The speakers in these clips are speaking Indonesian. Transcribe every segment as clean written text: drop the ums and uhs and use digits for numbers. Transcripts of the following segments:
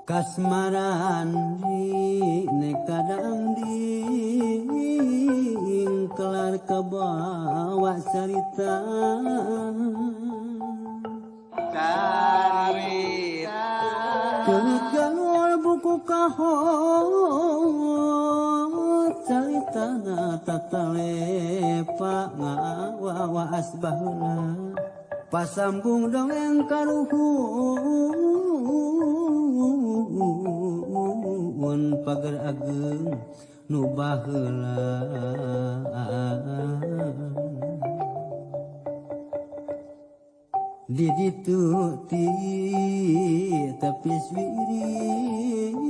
Kasmaran di nekadang ding kelar kebawa cerita Carita keut galur buku kahot caritana tatalepa ngawawa asbaheula pasambung dongeng karuhun pager ageng nu baheula di ditu ti tepi wiring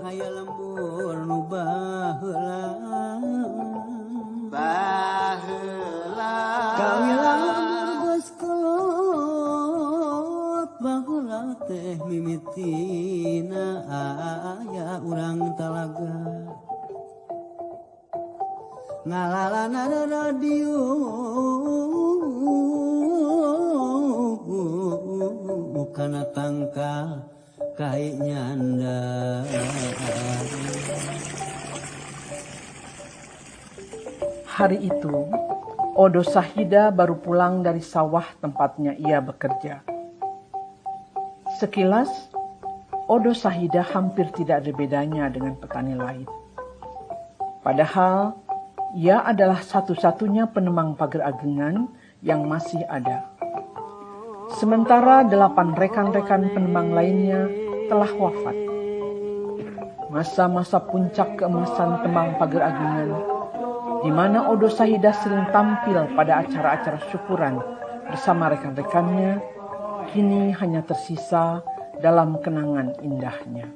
aya lembur nu baheula kawilang geus kolot baheula teh mimitina aya urang talaga ngalalana radio kana tangkal kai nyanda. Hari itu, Odo Sahida baru pulang dari sawah tempatnya ia bekerja. Sekilas, Odo Sahida hampir tidak ada bedanya dengan petani lain. Padahal, ia adalah satu-satunya penemang pager agengan yang masih ada. Sementara 8 rekan-rekan penemang lainnya telah wafat. Masa-masa puncak keemasan tembang pager agengan, di mana Odo Sahida sering tampil pada acara-acara syukuran bersama rekan-rekannya, kini hanya tersisa dalam kenangan indahnya.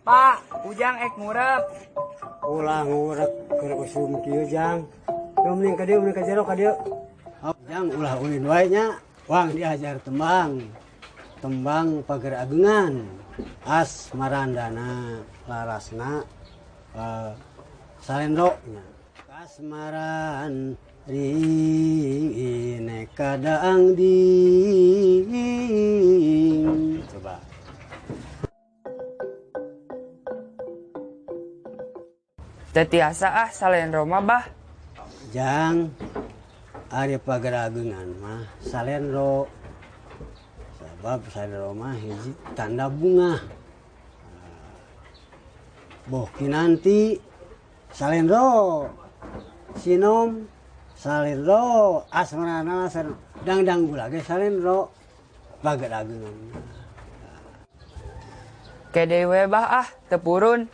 Pak, Ujang ek ngurep. Ulah ngurek keur usum kieu jang. Yo mending ka dieu mending ka jero ka dieu. Jang ulah ulin wae nya. Wang diajar tembang. Tembang pager agengan. Asmarandana larasna salendro nya. Kasmaran ring nekadang ding. Coba. Tetiasa salendro mah bah. Jang ari pager agengan mah salendro. Sebab salendro mah hiji tanda bunga. Boh kinanti salendro. Sinom salendro asmarana dangdang gula ge salendro pager agengan. Kedewe bah tepurun.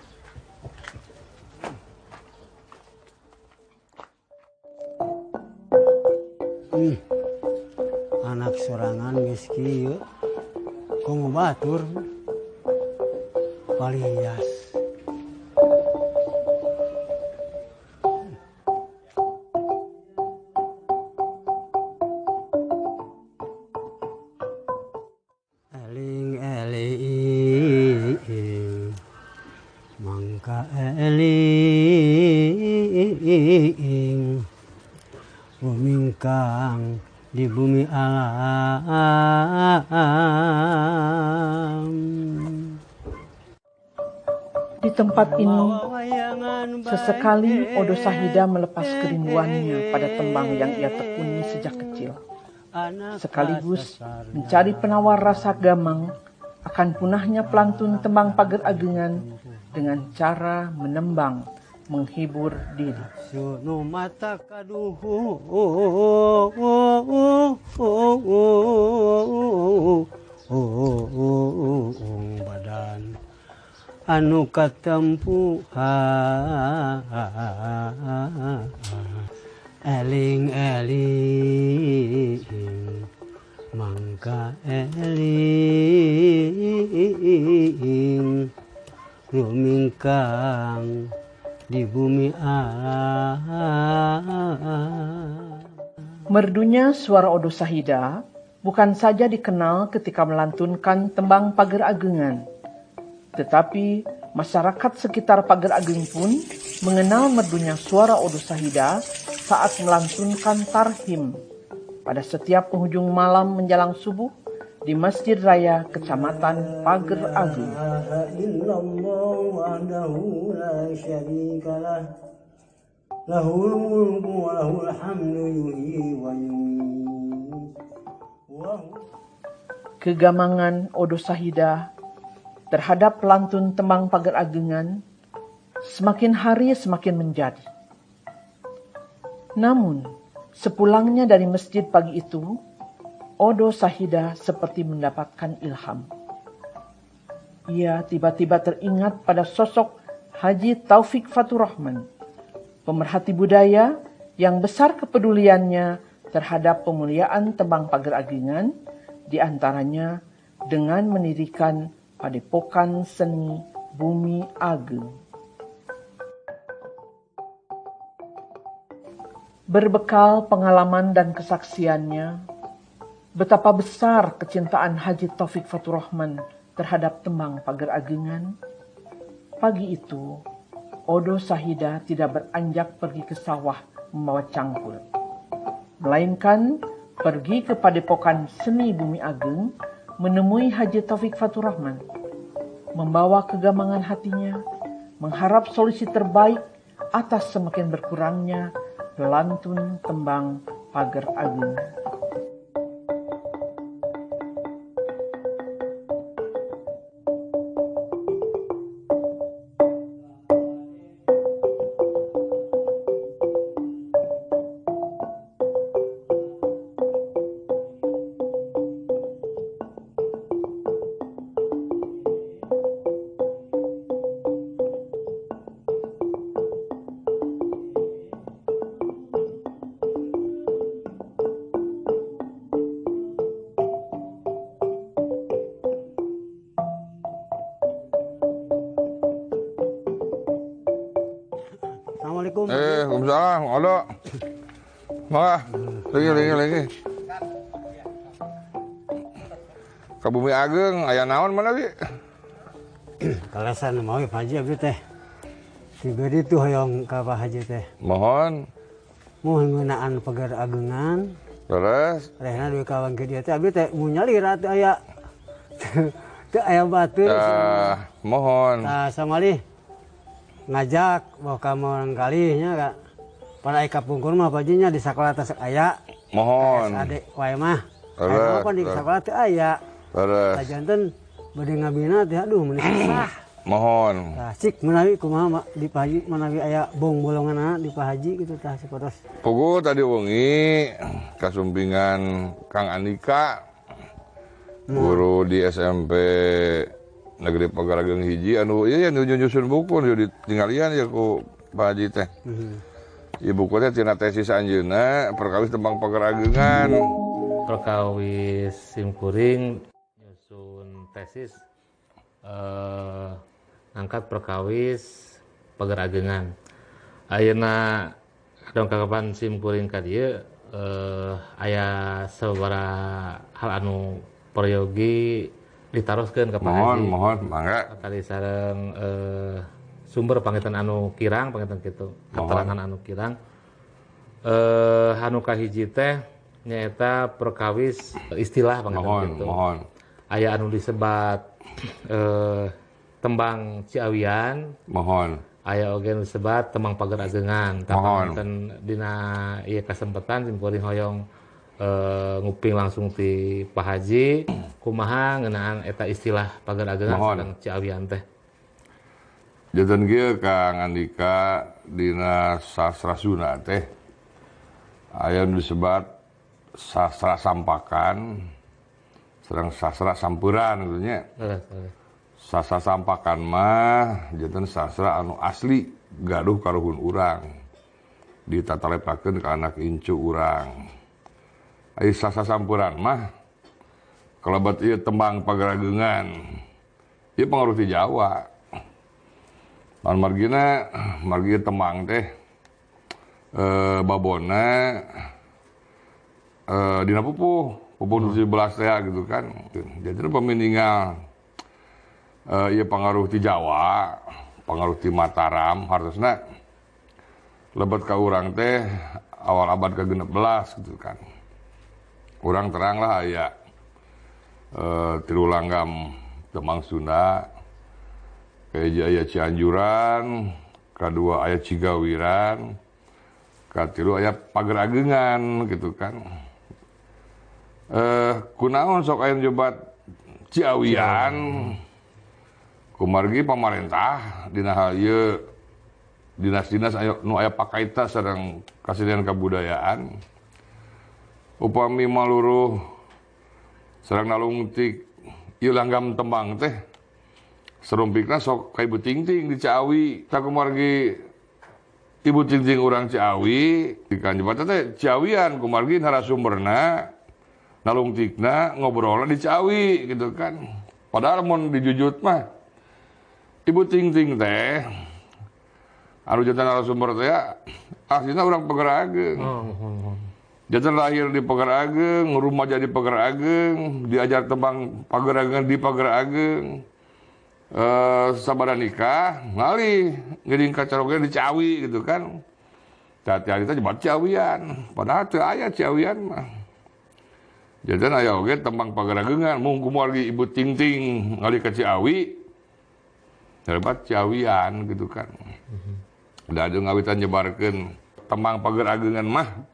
Anak sorangan geus kieu komo batur palias eling mangka eling Bumingkang di bumi alam. Di tempat ini, sesekali Odo Sahida melepas kerinduannya pada tembang yang ia tekuni sejak kecil. Sekaligus mencari penawar rasa gamang akan punahnya pelantun tembang pager agengan dengan cara menembang menghibur diri. Sunu mata kaduhu badan anu katempu eling-eling mangka eling rumingkang di bumi Allah. Merdunya suara Odo Sahida bukan saja dikenal ketika melantunkan tembang Pager Agengan, tetapi masyarakat sekitar Pager Ageng pun mengenal merdunya suara Odo Sahida saat melantunkan tarhim pada setiap penghujung malam menjelang subuh di Masjid Raya Kecamatan Pager Ageng. Kegamangan Odo Sahida terhadap pelantun tembang Pager Agengan semakin hari semakin menjadi. Namun, sepulangnya dari masjid pagi itu, Odo Sahida seperti mendapatkan ilham. Ia tiba-tiba teringat pada sosok Haji Taufik Faturrahman, pemerhati budaya yang besar kepeduliannya terhadap pemuliaan tembang Pager Agengan, di antaranya dengan mendirikan Padepokan Seni Bumi Ageng. Berbekal pengalaman dan kesaksiannya, betapa besar kecintaan Haji Taufik Faturrahman terhadap tembang Pager Agengan. Pagi itu, Odo Sahida tidak beranjak pergi ke sawah membawa cangkul, melainkan pergi ke Padepokan Seni Bumi Ageng menemui Haji Taufik Faturrahman, membawa kegamangan hatinya, mengharap solusi terbaik atas semakin berkurangnya pelantun tembang Pager Ageng. Assalamualaikum. Waalaikumsalam. Ada. Malah. Lagi. Ke Bumi Ageng, aya naon mana bi? Kalesan mau Pak Haji abdi teh. Tiga itu hoyong ka Pak Haji teh. Mohon. Mau ngeunaan Pager Agengan. Terus. Rehna duwe kawan ke dia teh abdi teh mun nyalir atuh aya. Teu aya batur. Mohon. Tah samalih ngajak bahwa kamu orang kalinya kak pada eka pungkur mah pajinya di sekolah tas aya Mohon. adik wae mah Terus. kan di sekolah teh aya Terus. janten bade ngabina teh aduh meuni susah. Mohon. Tah cik menawi kumaha mak di Pak Haji menawi aya bong bolonganna di Pak Haji gitu tah sapodos. Pugu tadi wengi kasumpingan Kang Andika guru di SMP Negeri Pager Ageng hiji anu ieu anu nyusun buku anu ditinggalian ya ku Pak Haji teh. Ibu teh tina tesis anjeunna perkawis tembang Pager Agengan. Perkawis simkuring nyusun tesis angkat perkawis Pager Agengan. Ayeuna dongkakapan simkuring ka dieu aya sababaraha hal anu prayogi ditaroskeun ka Pak Haji. Mohon, mangga. Kali sareng sumber pangitan anu kirang, pangitan kitu. Keterangan anu kirang. Anu kahiji teh nyaeta perkawis istilah pangitan kitu. Mohon. Aya anu disebat tembang Ciawian. Mohon. Aya oge anu disebat tembang Pager Agengan. Pangitan dina ieu kasempatan simkuring hoyong nguping langsung ti Pak Haji kumaha ngeunaan eta istilah Pager Agengan sareng Ciawian teh. Janten kieu Kang Andika dina sastra Sunda teh aya nu disebat sastra sampakan sareng sastra sampeuran gitu nya. Sastra sampakan mah janten sastra anu asli gaduh karuhun urang ditatalepakeun ka anak incu urang. Ai sastra sampuran mah kalabat ieu tembang Pager Agengan ieu pengaruh ti Jawa. Lawan margi tembang teh babona dina pupuh 17 teh gitu kan. Jadi pemininggal ieu pangaruh ti Jawa, pangaruh ti Mataram hartosna lebet ka urang teh awal abad ke-16 gitu kan. Urang terang lah aya tilu langgam tembang Sunda, kahiji aya Cianjuran, kadua aya Cigawiran, katilu aya Pageragengan gitu kan. Kunaon sok aya nyobat Ciawian, kumargi pamarentah dina hal ieu dinas-dinas nu aya pakaita sareng kasenian kabudayaan. Upami maluruh sareng nalungtik ieu langgam tembang teh serumpikna sok ka Ibu Tingting di Ciawi. Tak kumargi Ibu Tingting urang Ciawi di kanjebat teh Ciawian kumargi narasumberna nalungtikna ngobrolna di Ciawi gitu kan. Padahal mun dijujut mah Ibu Tingting teh anu jantan narasumber teh aslinya urang Pagerageung. Jantan lahir di Pagerageung, rumah jadi Pagerageung, diajar tembang Pagerageung di Pagerageung. Sabada nikah, ngali ngeuring kacaroge di Ciawi gitu kan. Tati-tati teh nyebat Ciawian, padahal teu aya Ciawian mah. Jantan aya oge tembang Pagerageungan, mung kumargi Ibu Tingting ngali ka Ciawi. Nyebat Ciawian gitu kan. Da adu ngawitan nyebarkeun tembang Pagerageungan mah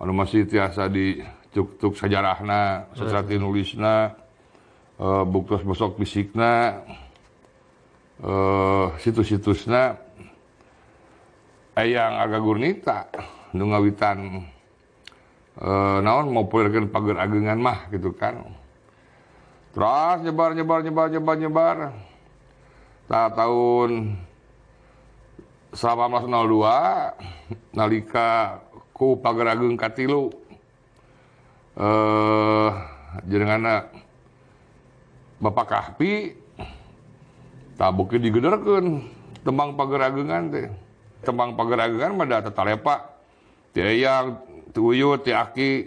anu masih tiasa di cuk-cuk sajarahna, sastrati nulisna, buktos bosok fisikna, situs-situsna yang agak gurnita nu ngawitan naon populerkeun Pagerageungan mah gitu kan. Terus nyebar. Tahun 1802 nalika ku Pagerageung katilu jenenganna Bapak Kahpi tabukeun digederkeun tembang Pagerageungan teh. Tembang Pagerageungan mah da tatalepa ti eyang ti uyut ti aki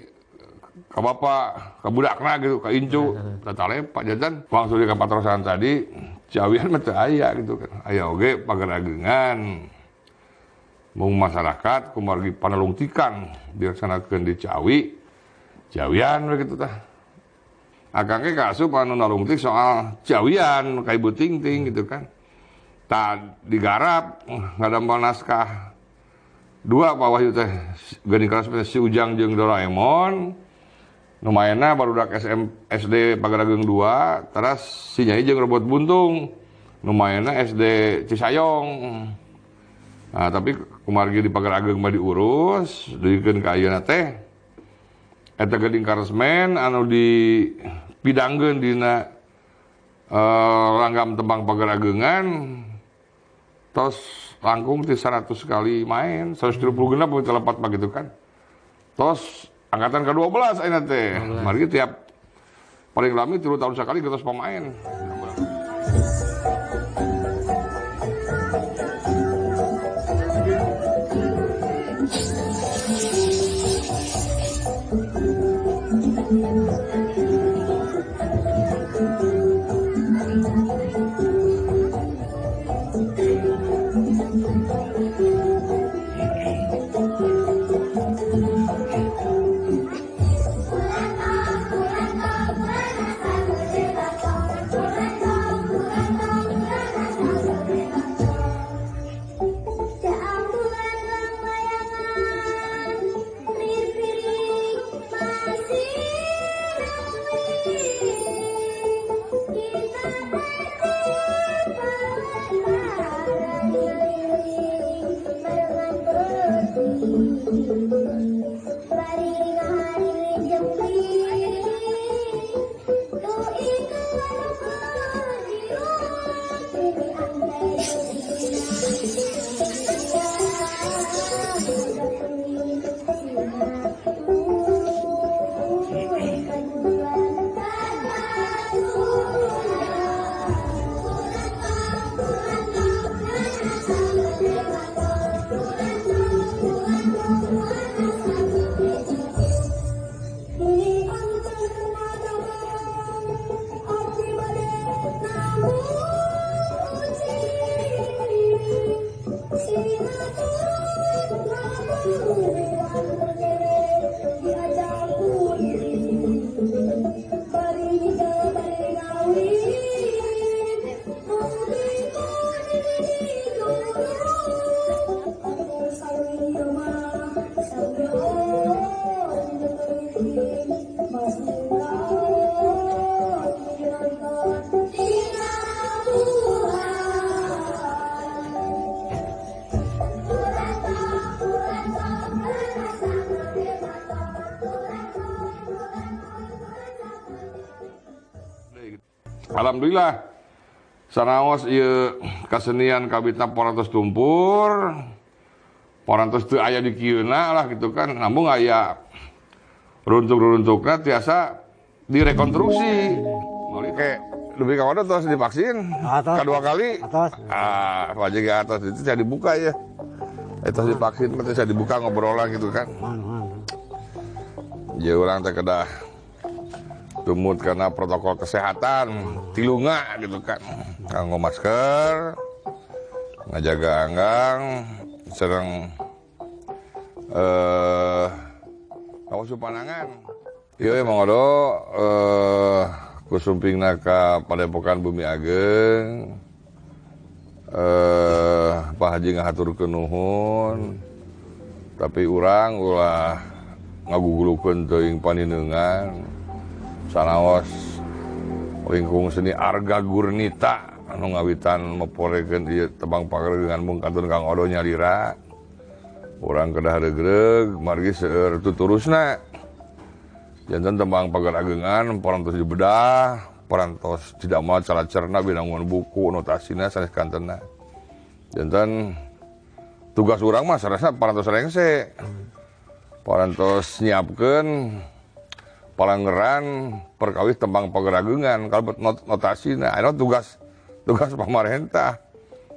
ka bapa ka budakna gitu ka incu tatalepa jantan langsung di kapatrosan tadi Ciawian mah teu aya gitu kan. Aya oge Pagerageungan. Mung masyarakat kumargi panalungtikan dilaksanakeun di Ciawi. Ciawian we kitu tah. Akang ge kaasup anu nalungtik soal Ciawian ka Ibu Tingting gitu kan. Tah digarap ngadambal naskah dua Pak Wahyu teh geuning kelas Si Ujang jeung Doraemon. Nu maenna barudak SD Pagerageung 2, teras si Nyai jeung Robot Buntung. Nu maenna SD Cisayong. Nah, tapi kumargi di Pagerageung mah diurus, dikeun ka ayeuna teh eta geuning karesmen anu dipidangkeun dina langgam tembang Pagerageungan tos langkung ti 100 kali main, 136 pun telepat mah gitu kan. Tos angkatan ke-12 ayeuna teh. Margi tiap paling lami 3 tahun sekali kita pemain. Alhamdulillah sanaos ieu kasenian kabitna porantos tumpur, porantos teu aya di kieuna lah gitu kan, namun aya runtuk-runtukna tiasa direkonstruksi. Mali kayak lebih kawan tos divaksin kedua kali. Wajah ke atas itu saya dibuka ya. Itu divaksin nanti saya dibuka ngobrolan gitu kan. Ya orang teh kedah tumut karena protokol kesehatan tilunga gitu kan, kanggo masker, ngajaga anggang, serang kawas panangan. Iya emang ada kusumpingna ka Padepokan Bumi Ageng, Pak Haji ngahaturkeun nuhun, tapi urang ulah ngagugulukeun teuing paninengan. Sanaos lingkung seni Arga Gurnita anu ngawitan meporekeun ieu tembang pagareungan mung kantun Kang Odo nyalira. Urang kedah regreg margi seueur tuturusna. Janten tembang pagarageungan parantos dibedah, parantos tidak mau calacerna binangun buku notasina sanes kantenna. Janten tugas urang mah sarasna parantos rengse. Parantos nyiapkeun palangeran perkawis tembang pagarageungan kalebet notasina aya tugas pamarentah,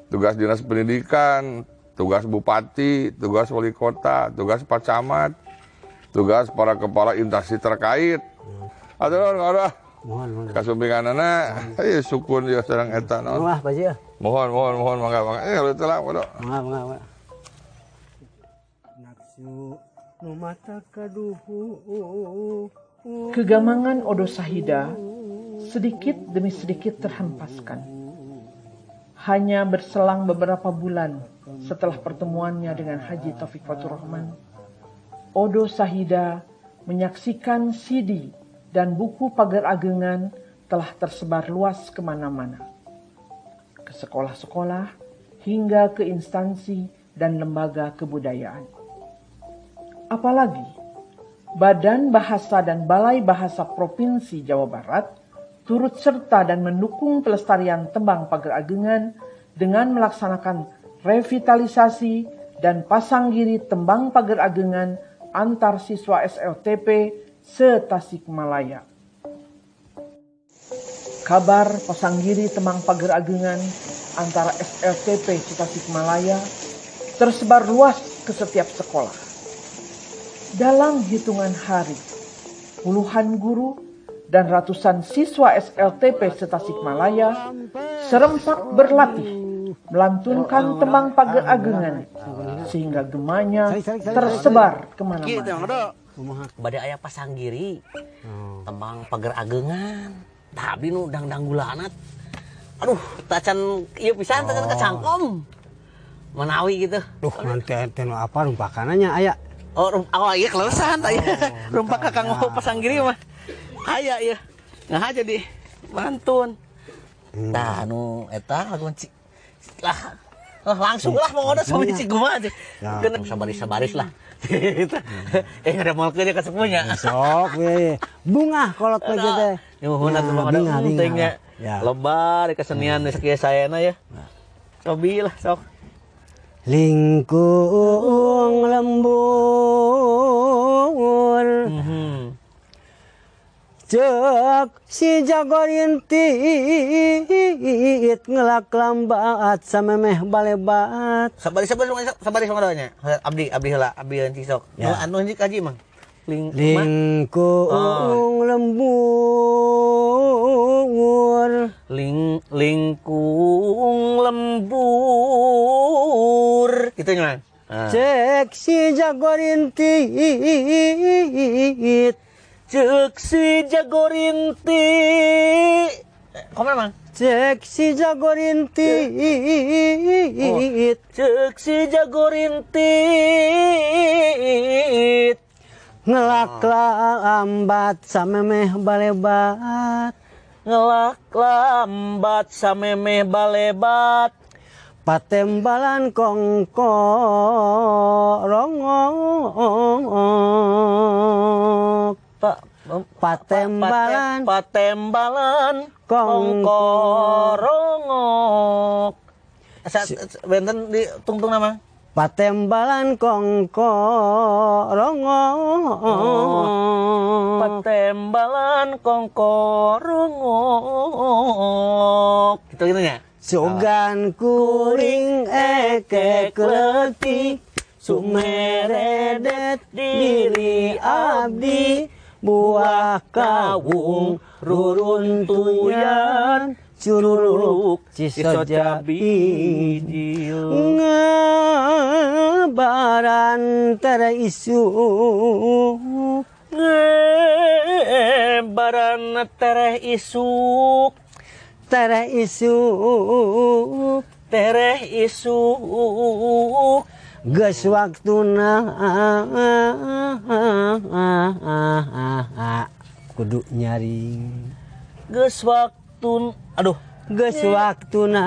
tugas dinas pendidikan, tugas bupati, tugas wali kota, tugas pak camat, tugas para kepala instansi terkait. Atuh mohon kasumpinganana ieu sukun ieu sareng eta naon. Wah Pak Ji. Mohon mangga. Leuwih telah podo. Mangga. Naksu nu mata kaduhu. Kegamangan Odo Sahida sedikit demi sedikit terhempaskan. Hanya berselang beberapa bulan setelah pertemuannya dengan Haji Taufik Faturrahman, Odo Sahida menyaksikan CD dan buku pagar agengan telah tersebar luas kemana-mana. Ke sekolah-sekolah hingga ke instansi dan lembaga kebudayaan. Apalagi Badan Bahasa dan Balai Bahasa Provinsi Jawa Barat turut serta dan mendukung pelestarian tembang pagar agengan dengan melaksanakan revitalisasi dan pasanggiri tembang pagar agengan antar siswa SLTP se-Tasikmalaya. Kabar pasanggiri tembang pagar agengan antara SLTP se-Tasikmalaya tersebar luas ke setiap sekolah. Dalam hitungan hari, puluhan guru dan ratusan siswa SLTP se-Tasikmalaya serempak berlatih melantunkan tembang pagar agengan sehingga gemanya tersebar kemana-mana. Badai aya pasanggiri tembang pagar agengan tapi nu dangdangulanat aduh tacan ieu pisan tacan kacangkom menawi gitu. Duh nanti anu apa rumpakananya aya. Oh iya kelulusan aya. Rumpak kakang pasanggiri mah. Aya ieu. Nah jadi mantun. Tah anu eta lagun lah. Langsung lah mau ngoda sama cik guma aja. Kena sabaris-sabaris lah. Ada malkeun ka sepunya. Sok we. Bunga kolot we teh. Nuhun atuh mah ada pentingnya. Loba di kesenian sakieu saena ya. Cobi lah sok. Lingkung lembur cek si jago rintit ngelak lambat samemeh balebat. Sabari doanya. Abdi heula, abdi henteu sok. Anu henteu kaji mang. Lingkung lembur lembur lingkung lembur gitu nya cek si jago rintit cek si jago rintit kemana mang cek si jago rintit cek si jago rintit ngelak lambat samemeh balebat ngelak lambat samemeh balebat patembalan kongko rongok patembalan kongkorongok benten di tungtung nama patembalan kongko rongok patembalan kongkorongok gitu ya Sugan kuring ekek letik sumeredet diri abdi buah kawung ruruntuyan curug cisojabijil ngebaran tereisuk ngebaran tereisuk tereh isuk geus waktuna kudu nyaring geus waktun geus waktuna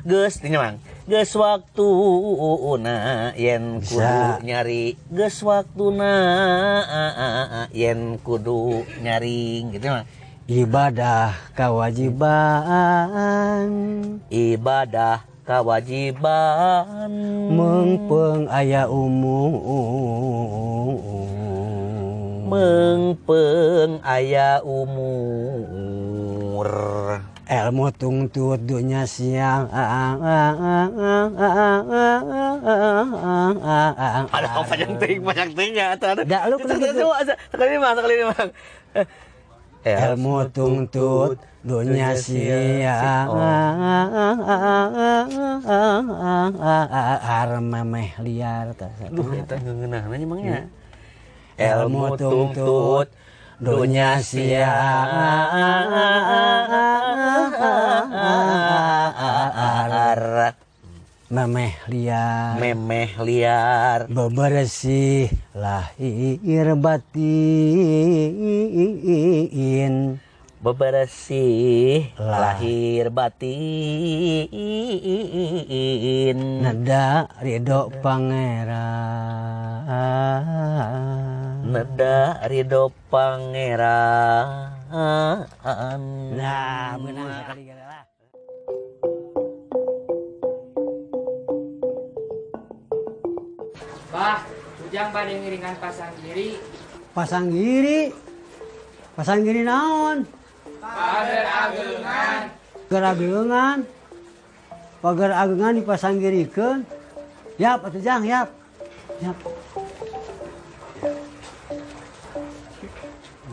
geus dinya mang geus waktuna yen kudu nyari geus waktuna yen kudu nyaring gitu mah ibadah kewajiban mengpeng aya umur ilmu tungtut dunya siang ada panjang ting ya dak lu gitu sekali mang ilmu tungtut dunia siang armemeh liar eta ngeunahna nya mangnya ilmu tungtut dunia siang memeh liar bebersih lahir batin neda ridho pangeran nah benar sekali lah. Bah, Ujang pada ngiringan pasang kiri. Pasang giri naon? Pagar agengan dipasang girikeun. Yap atuh Jang, yap.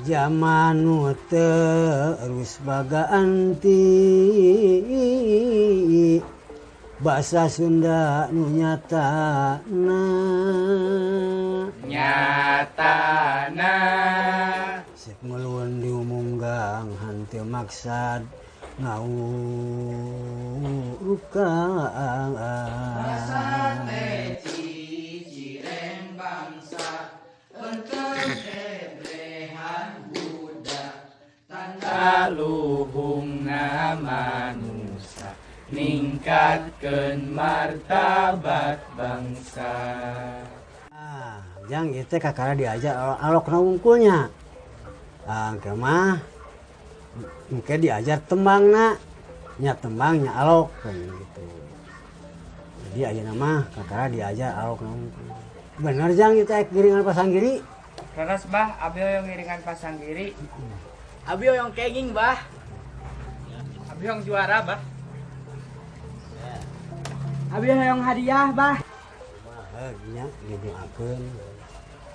Zaman nu terus bagaanti bahasa Sunda nu nyatana sip ngeluan diumunggang hanteu maksad ngawurukaan cireng bangsa enten hebrehan budak tanda luhungna manusia ningkatkeun martabat bangsa. Jang ieu teh kakara diajar alokna wungkulnya. Engke mah engke diajar tembangna. Nya tembang nya alok kan gitu. Jadi ayeuna mah kakara diajar alokna wungkul. Bener Jang ieu teh giringan pasang giri. Terus bah, abi hoyong ngiringan pasang kiri. Abi hoyong kenging bah. Abi hoyong juara bah. Abi hoyong hadiah bah. Nya ngidungakeun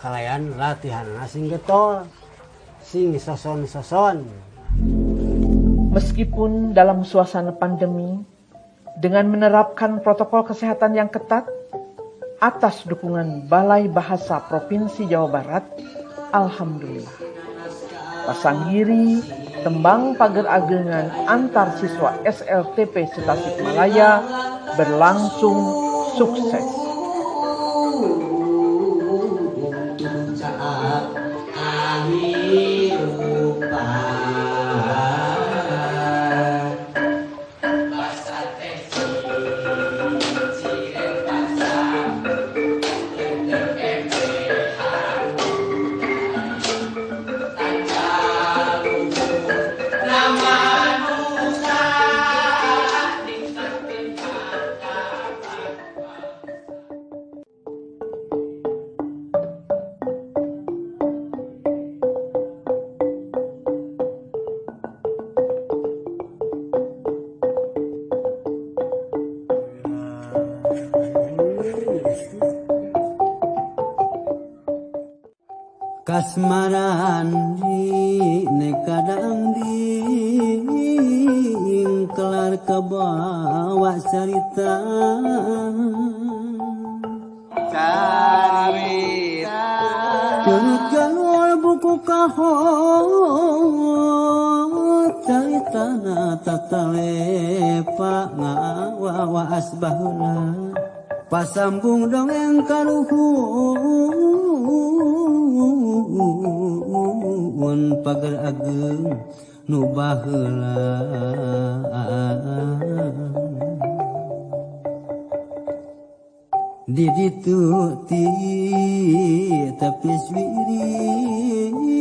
kalayan latihanna sing getol. sing soson-soson. Meskipun dalam suasana pandemi, dengan menerapkan protokol kesehatan yang ketat, atas dukungan Balai Bahasa Provinsi Jawa Barat, alhamdulillah, Pasanggiri tembang pager agengan antar siswa SLTP Tasikmalaya berlangsung sukses. Kasmaran di nekadang di kelar kebawa cerita keluar buku kahot cerita na tatalepa ngawa asbahuna pasambung dongeng kaluhun pager ageng nu baheula di ditu ti tapi swiri